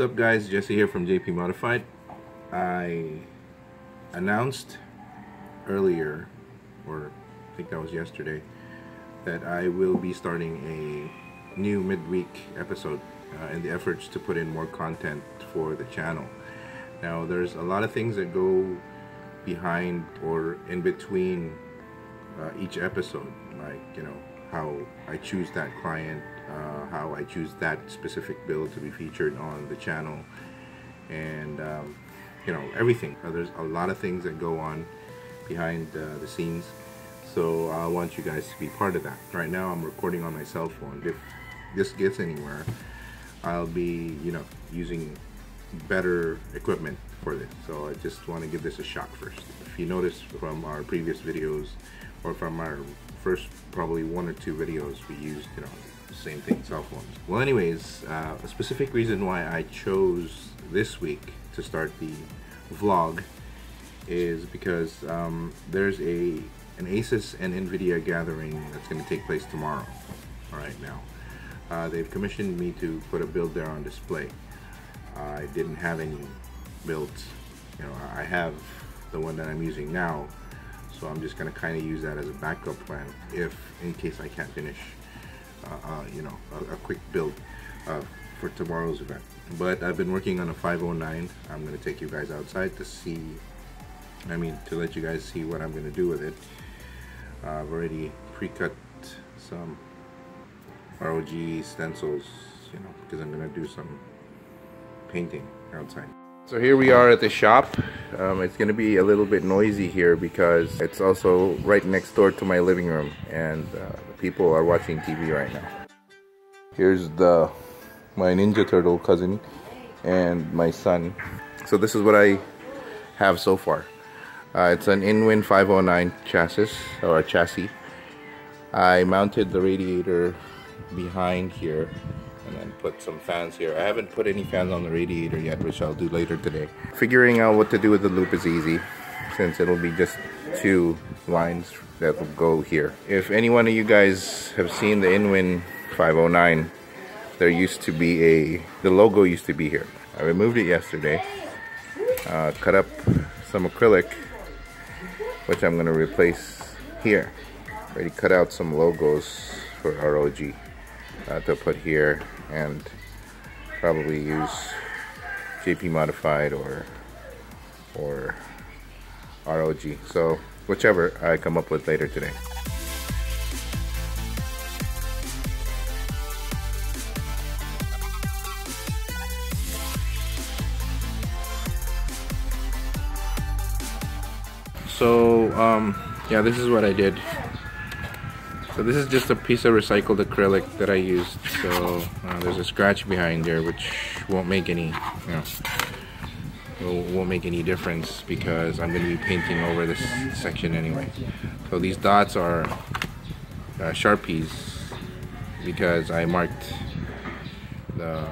What's up guys, Jesse here from JP Modified. I announced earlier, or I think that was yesterday, that I will be starting a new midweek episode in the efforts to put in more content for the channel. Now there's a lot of things that go behind or in between each episode, like how I choose that client, how I choose that specific build to be featured on the channel, and everything. There's a lot of things that go on behind the scenes, so I want you guys to be part of that. Right now I'm recording on my cell phone. If this gets anywhere, I'll be using better equipment for this, so I just want to give this a shot first. If you notice from our previous videos, or from our first probably 1 or 2 videos, we used the same thing, cell phones. Well, anyways, a specific reason why I chose this week to start the vlog is because there's an Asus and Nvidia gathering that's going to take place tomorrow. Right now, they've commissioned me to put a build there on display. I didn't have any builds. I have the one that I'm using now, so I'm just going to kind of use that as a backup plan if in case I can't finish a quick build for tomorrow's event. But I've been working on a 509. I'm going to take you guys outside to see, to let you guys see what I'm going to do with it. I've already pre-cut some ROG stencils, because I'm going to do some painting outside. So here we are at the shop. It's going to be a little bit noisy here because it's also right next door to my living room, and the people are watching TV right now. Here's my Ninja Turtle cousin and my son. So this is what I have so far. It's an Inwin 509 chassis. I mounted the radiator behind here and then put some fans here. I haven't put any fans on the radiator yet, which I'll do later today. Figuring out what to do with the loop is easy, since it'll be just 2 lines that will go here. If any one of you guys have seen the Inwin 509, there used to be the logo used to be here. I removed it yesterday, cut up some acrylic, which I'm going to replace here. Already cut out some logos for ROG to put here, and probably use JP Modified or ROG, so whichever I come up with later today. So yeah, this is what I did. So this is just a piece of recycled acrylic that I used. So there's a scratch behind there, which won't make any, won't make any difference because I'm going to be painting over this section anyway. So these dots are Sharpies because I marked the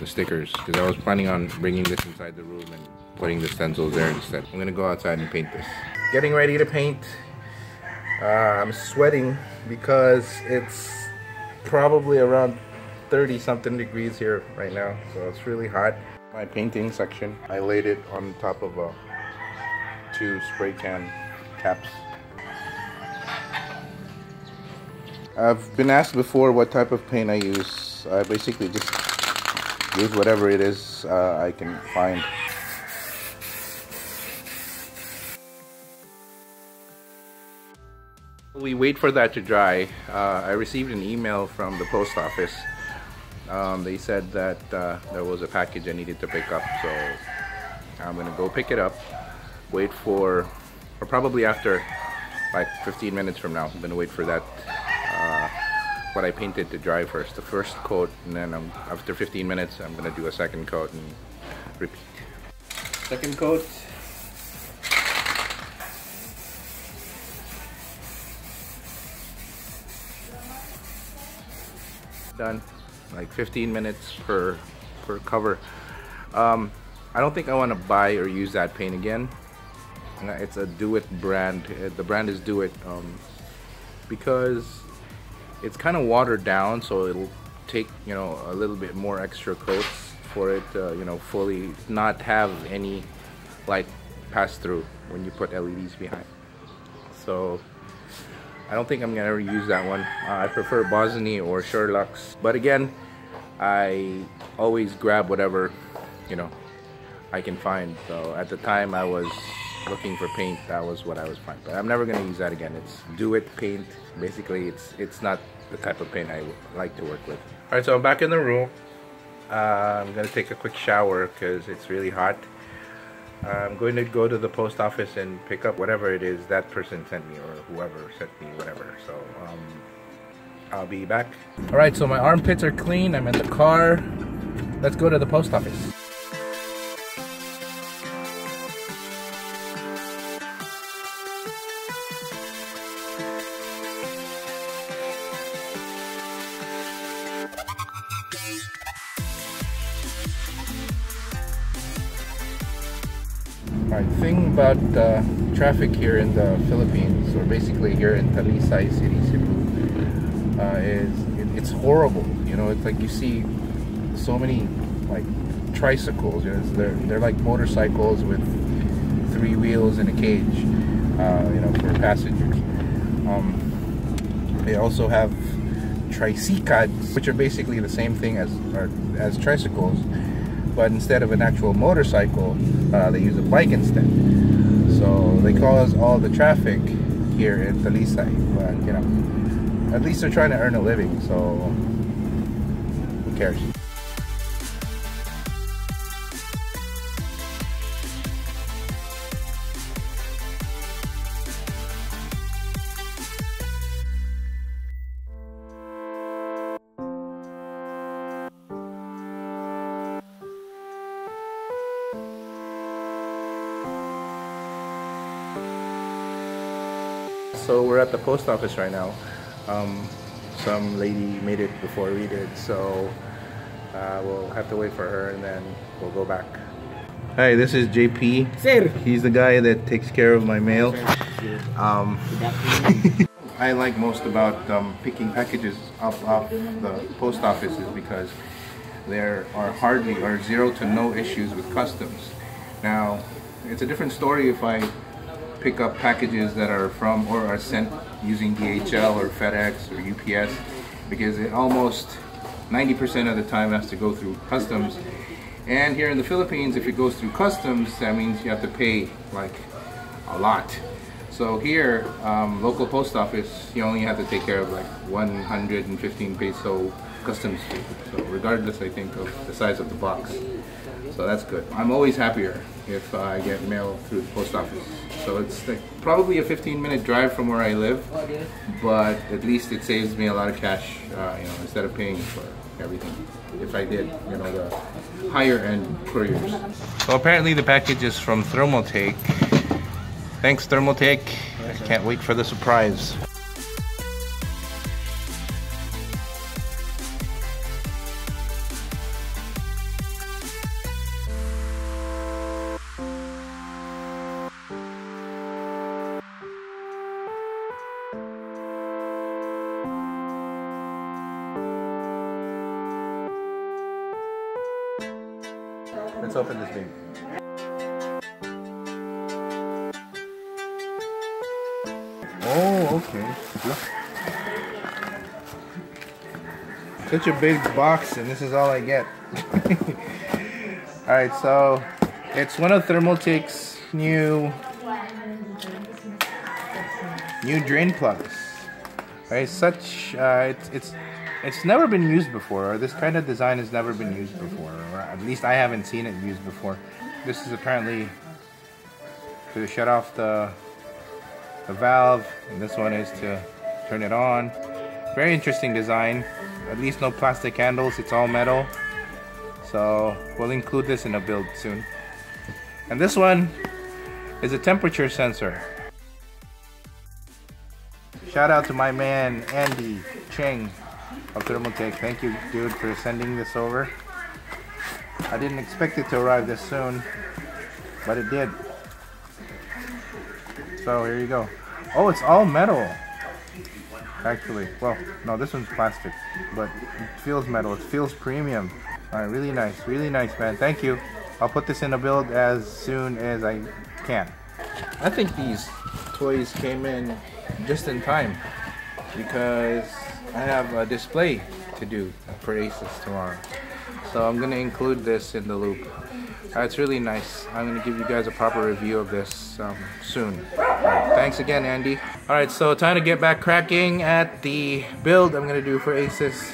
stickers, because I was planning on bringing this inside the room and putting the stencils there instead. I'm going to go outside and paint this. Getting ready to paint. I'm sweating because it's probably around 30 something degrees here right now, so it's really hot. My painting section, I laid it on top of 2 spray can caps. I've been asked before what type of paint I use. I basically just use whatever it is I can find. We wait for that to dry. I received an email from the post office. They said that there was a package I needed to pick up, so I'm gonna go pick it up, wait for, or probably after like 15 minutes from now, I'm gonna wait for that what I painted to dry first, the first coat, and then after 15 minutes I'm gonna do a second coat and repeat. Second coat. Done. Like 15 minutes per cover. I don't think I want to buy or use that paint again. It's a Do It brand. The brand is Do It because it's kind of watered down, so it'll take a little bit more extra coats for it to, you know, fully not have any light pass through when you put LEDs behind. So I don't think I'm gonna ever use that one. I prefer Bosnia or Sherlock's, but again, I always grab whatever, you know, I can find. So at the time I was looking for paint, that was what I was finding. But I'm never gonna use that again. It's do-it paint. Basically, it's not the type of paint I like to work with. All right, so I'm back in the room. I'm gonna take a quick shower because it's really hot. I'm going to go to the post office and pick up whatever it is that person sent me, or whoever sent me whatever. So I'll be back. All right, so my armpits are clean. I'm in the car. Let's go to the post office. Alright, thing about traffic here in the Philippines, or basically here in Talisay City, Cebu, is it's horrible. You know, it's like you see so many like tricycles. You know, they're like motorcycles with 3 wheels and a cage. You know, for passengers. They also have tricycles, which are basically the same thing as tricycles. But instead of an actual motorcycle, they use a bike instead. So they cause all the traffic here in Talisay. But you know, at least they're trying to earn a living, so who cares? So we're at the post office right now. Some lady made it before we did, so we'll have to wait for her and then we'll go back. Hi, this is JP. Sir. He's the guy that takes care of my mail. I like most about picking packages up off the post office is because there are hardly or zero to no issues with customs. Now, it's a different story if I pick up packages that are from or are sent using DHL or FedEx or UPS, because it almost 90% of the time has to go through customs. And here in the Philippines, if it goes through customs, that means you have to pay like a lot. So here, local post office, you only have to take care of like 115 peso customs fee. So regardless, I think, of the size of the box. So that's good. I'm always happier if I get mail through the post office. So it's like probably a 15-minute drive from where I live, but at least it saves me a lot of cash, you know, instead of paying for everything. If I did, you know, the higher-end couriers. So apparently the package is from Thermaltake. Thanks, Thermaltake. I can't wait for the surprise. Let's open this thing. Oh, okay. Such a big box, and this is all I get. Alright, so it's one of Thermaltake's new drain plugs. Right, it's never been used before, or this kind of design has never been used before, or at least I haven't seen it used before. This is apparently to shut off the valve, and this one is to turn it on. Very interesting design. At least no plastic handles, it's all metal. So we'll include this in a build soon. And this one is a temperature sensor. Shout out to my man Andy Cheng of Thermaltake. Thank you, dude, for sending this over. I didn't expect it to arrive this soon, but it did. So here you go. Oh, it's all metal. Actually, well, no, this one's plastic, but it feels metal. It feels premium. All right, really nice, man. Thank you. I'll put this in a build as soon as I can. I think these toys came in just in time because I have a display to do for Aces tomorrow. So I'm gonna include this in the loop. It's really nice. I'm gonna give you guys a proper review of this soon. Right, thanks again, Andy. All right, so time to get back cracking at the build I'm gonna do for Aces.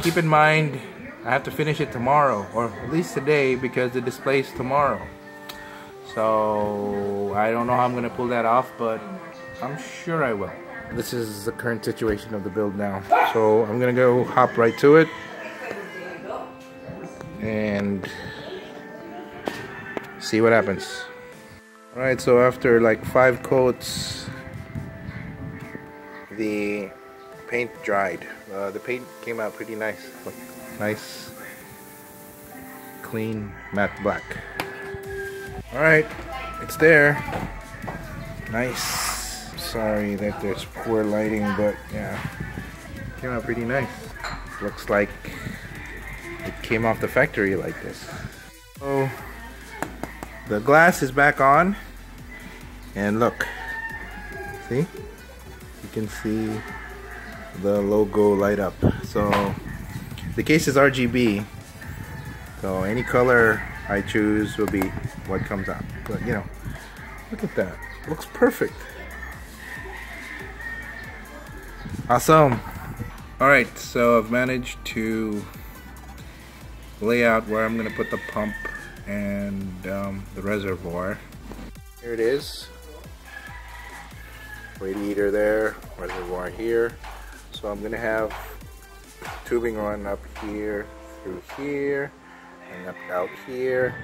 Keep in mind, I have to finish it tomorrow, or at least today, because the display's tomorrow. So I don't know how I'm gonna pull that off, but I'm sure I will. This is the current situation of the build now. So I'm gonna go hop right to it. And see what happens. Alright, so after like 5 coats, the paint dried. The paint came out pretty nice. Look, nice, clean, matte black. Alright, it's there. Nice. Sorry that there's poor lighting, but yeah, came out pretty nice. Looks like it came off the factory like this. So the glass is back on, and look, see, you can see the logo light up. So the case is RGB, so any color I choose will be what comes out. But you know, look at that, looks perfect. Awesome. Alright, so I've managed to lay out where I'm gonna put the pump and the reservoir. Here it is. Radiator there, reservoir here. So I'm gonna have tubing run up here, through here, and up out here,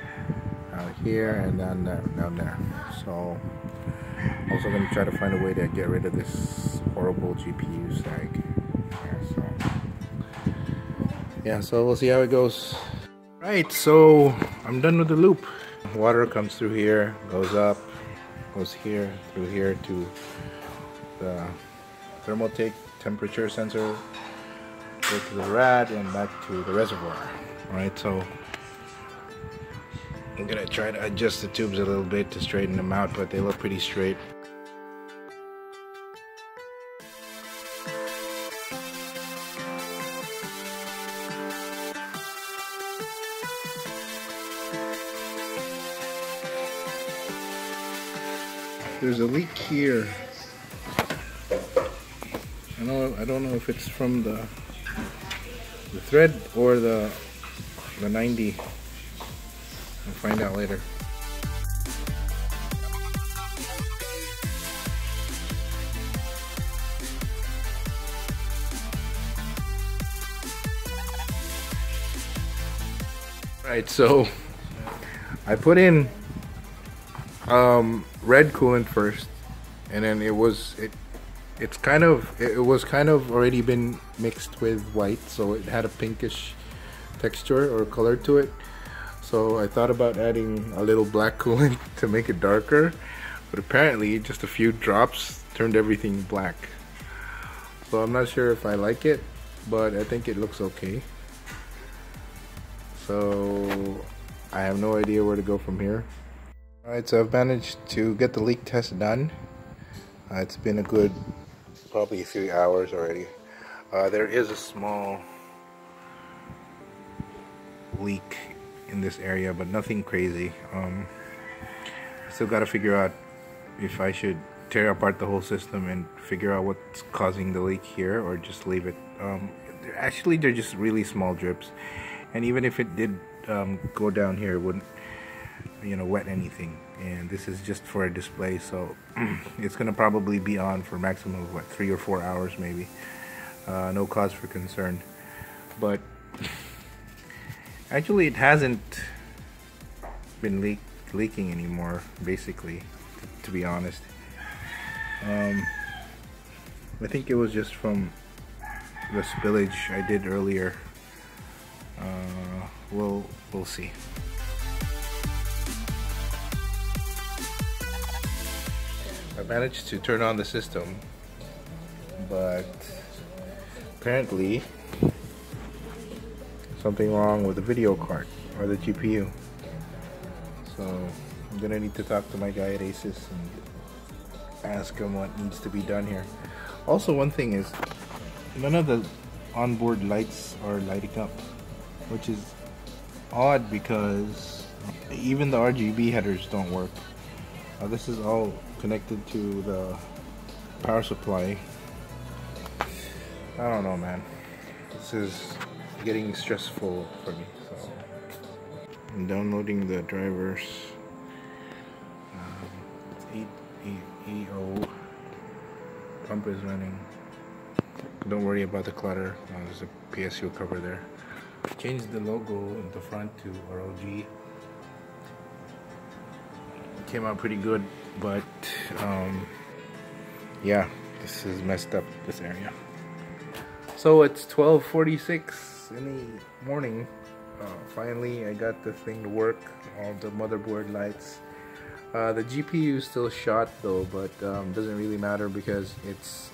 and down there. So also gonna try to find a way to get rid of this horrible GPU sag. Yeah, so we'll see how it goes. Right, so I'm done with the loop. Water comes through here, goes up, goes here, through here to the thermaltake temperature sensor, go to the rad, and back to the reservoir. Alright, so I'm gonna try to adjust the tubes a little bit to straighten them out, but they look pretty straight. There's a leak here. I don't know if it's from the thread or the 90. I'll find out later. Right, so I put in red coolant first, and then it was kind of already been mixed with white, so it had a pinkish texture or color to it. So I thought about adding a little black coolant to make it darker, but apparently just a few drops turned everything black. So I'm not sure if I like it, but I think it looks okay. So I have no idea where to go from here. Alright, so I've managed to get the leak test done. It's been a good probably 3 hours already. There is a small leak in this area, but nothing crazy. I still got to figure out if I should tear apart the whole system and figure out what's causing the leak here, or just leave it. Actually, they're just really small drips, and even if it did go down here, it wouldn't, you know, wet anything. And this is just for a display, so it's gonna probably be on for maximum of what, 3 or 4 hours maybe. No cause for concern. But actually, it hasn't been leaking anymore, basically, to be honest. I think it was just from the spillage I did earlier. We'll see. I managed to turn on the system, but apparently something wrong with the video card or the GPU. So I'm gonna need to talk to my guy at Asus and ask him what needs to be done here. Also, one thing is, none of the onboard lights are lighting up, which is odd because even the RGB headers don't work. This is all connected to the power supply. I don't know, man. This is getting stressful for me. So I'm downloading the drivers. It's 8.0. Pump is running. Don't worry about the clutter. There's a PSU cover there. Changed the logo in the front to ROG. Came out pretty good, but yeah, this is messed up, this area. So it's 12:46 in the morning. Finally I got the thing to work, all the motherboard lights. The GPU is still shot though, but doesn't really matter because it's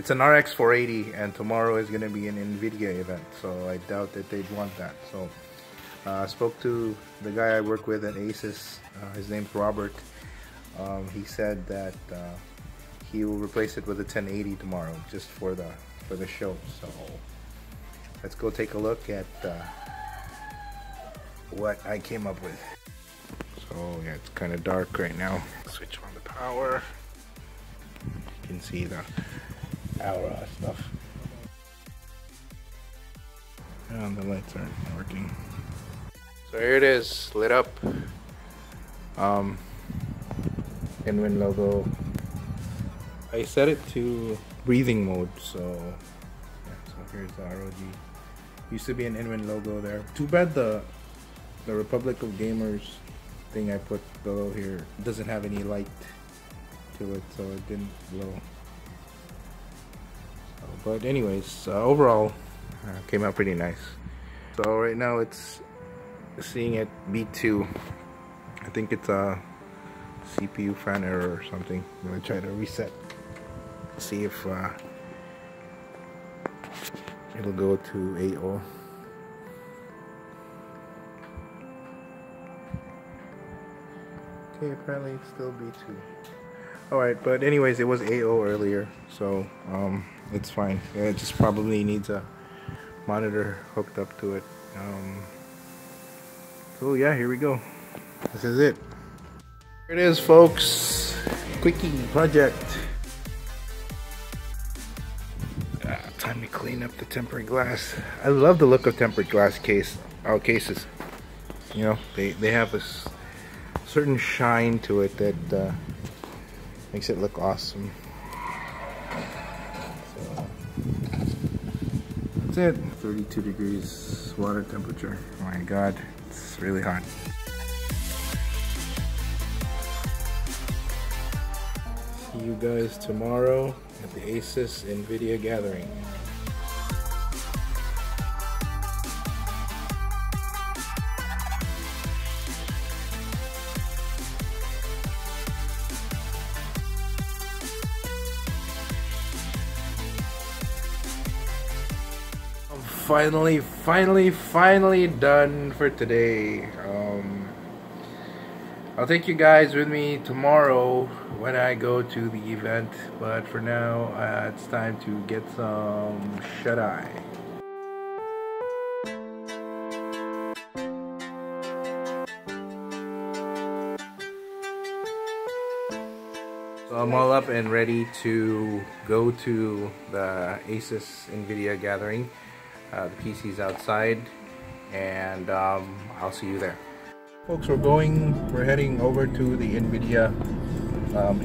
an RX 480 and tomorrow is gonna be an NVIDIA event, so I doubt that they'd want that. So I spoke to the guy I work with at Asus. His name's Robert. He said that he will replace it with a 1080 tomorrow, just for the show. So let's go take a look at what I came up with. So yeah, it's kind of dark right now. Switch on the power. You can see the Aura stuff. And the lights aren't working. So here it is, lit up. Inwin logo. I set it to breathing mode, so yeah, so here's the ROG. Used to be an Inwin logo there. Too bad the Republic of Gamers thing I put below here doesn't have any light to it, so it didn't glow. So, but anyways, overall came out pretty nice. So right now it's seeing at B2. I think it's a CPU fan error or something. I'm gonna try to reset, see if it'll go to 8.0. Okay, apparently it's still B2. Alright, but anyways, it was 8.0 earlier, so it's fine. It just probably needs a monitor hooked up to it. So yeah, here we go. This is it. Here it is, folks. Quickie project. Time to clean up the tempered glass. I love the look of tempered glass cases. You know, they have this certain shine to it that makes it look awesome. So, that's it. 32 degrees water temperature. Oh my god, it's really hot. See you guys tomorrow at the Asus NVIDIA gathering. Finally done for today. I'll take you guys with me tomorrow when I go to the event, but for now it's time to get some shut-eye. So I'm all up and ready to go to the Asus NVIDIA gathering. The PC's outside, and I'll see you there. Folks, we're heading over to the NVIDIA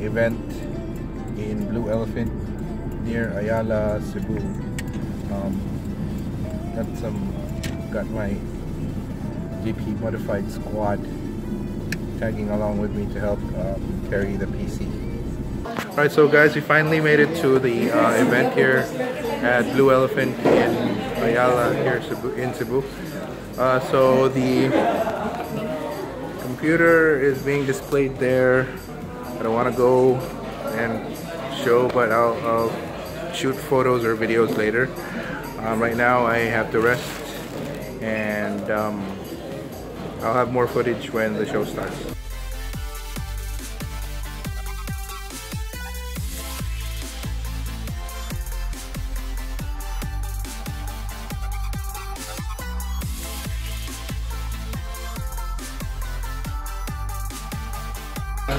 event in Blue Elephant near Ayala, Cebu. Got my JP modified squad tagging along with me to help carry the PC. Alright, so guys, we finally made it to the event here at Blue Elephant in Ayala here in Cebu. So the computer is being displayed there. I don't want to go and show, but I'll shoot photos or videos later. Right now I have to rest, and I'll have more footage when the show starts.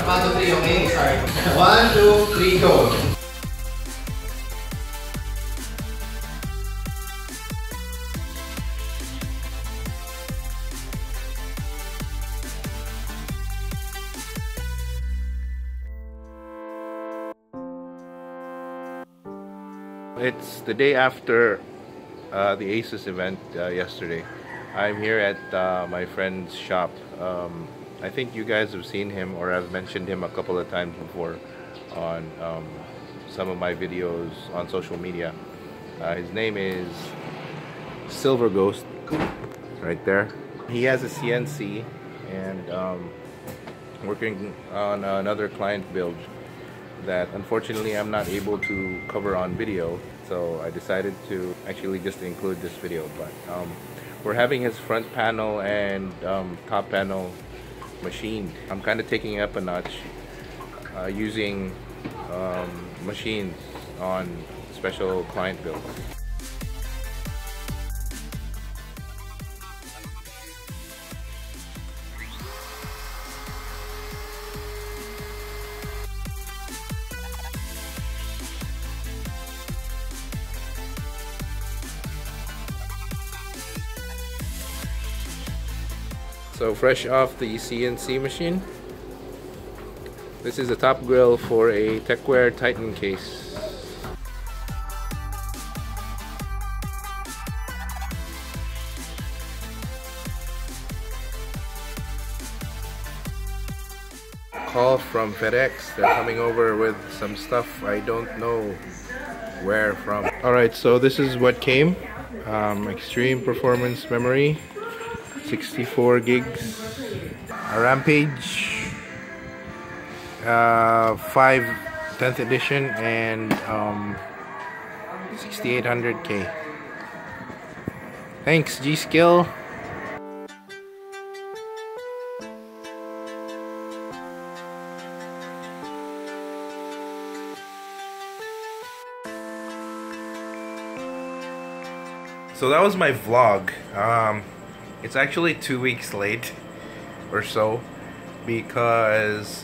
One, two, three, okay? Sorry. 1, 2, 3, go. It's the day after the ACES event yesterday. I'm here at my friend's shop. I think you guys have seen him, or I've mentioned him a couple of times before on some of my videos on social media. His name is Silver Ghost, right there. He has a CNC and working on another client build that unfortunately I'm not able to cover on video, so I decided to actually just include this video. But we're having his front panel and top panel machined. I'm kind of taking it up a notch using machines on special client builds. So fresh off the CNC machine, this is the top grill for a Techwear Titan case. Call from FedEx, they're coming over with some stuff I don't know where from. Alright, so this is what came. Extreme performance memory, 64 gigs, a Rampage 5 10th edition, and 6800K. Thanks, G-Skill. So that was my vlog. It's actually 2 weeks late or so because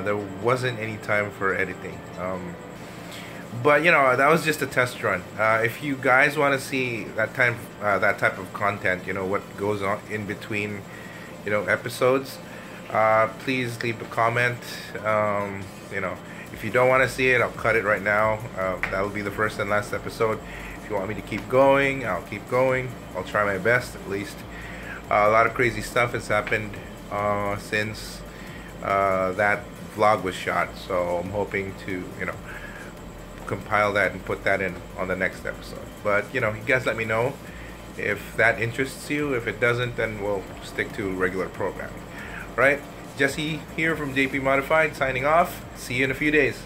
there wasn't any time for editing. But you know, that was just a test run. If you guys want to see that type of content, you know, what goes on in between, you know, episodes, please leave a comment. You know, if you don't want to see it, I'll cut it right now. That'll be the first and last episode. If you want me to keep going, I'll keep going. I'll try my best, at least. A lot of crazy stuff has happened since that vlog was shot, so I'm hoping to, you know, compile that and put that in on the next episode. But you know, you guys let me know if that interests you. If it doesn't, then we'll stick to regular programming. Right? Jesse here from JP Modified, signing off. See you in a few days.